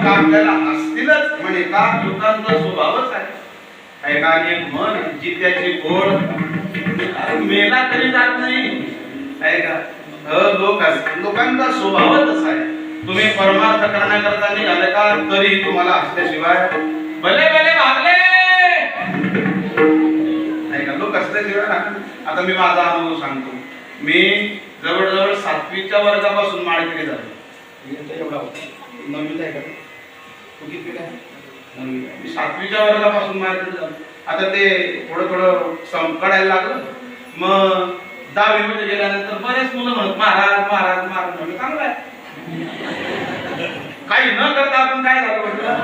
आपल्याला असतीलच म्हणे का लोकांचा स्वभावच आहे. एका एक मन जित्याची गोड मेला तरी जात नाही ऐका. लोकांचा स्वभावच असा आहे. तुम्ही परमार्थ करण्याकरता निघाले का तरी तुम्हाला असल्याशिवाय भले भले भागले ऐका लोक असल्याशिवाय. आता मी माझा अनुभव सांगतो. मी जवळजवळ 7वीच्या वर्गापासून माळकरी झालो. एवढा होता 9वीला आहे का तू किती काय 9वी. मी 7वीच्या वर्गापासून माळकरी झालो. आता ते थोडं संकडायला लागलं. मग 10वी मध्ये गेल्यानंतर बरेच मुलं म्हणत महाराज महाराज महाराज म्हणून चांगलं आहे. काही न करता आपण काय झालं म्हटलं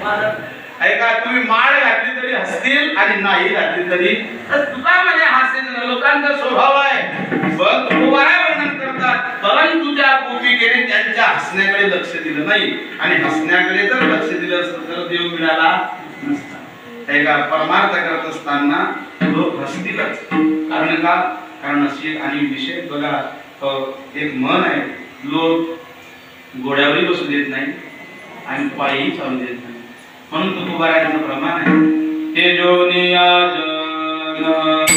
महाराज ऐका. तुम्ही माळ घातली तरी हसतील आणि नाही घातली तरी तुका म्हणजे हास्य. लोकांचा स्वभाव आहे. पण तू वर्णन करतात परंतु त्या गोपिकेने त्यांच्या हसण्याकडे लक्ष दिलं नाही. आणि हसण्याकडे जर लक्ष दिलं असतं तर देव मिळाला नसता. ऐका परमार्थ करत असताना लोक हसतीलच. कारण का कारण अशी आणि विषय बघा एक मन आहे. लोक घोड्यावरही बसू देत नाही आणि पायीही चालू देत नाही. म्हणून तुकोबारायांचं प्रमाण आहे. ते जोनिया जन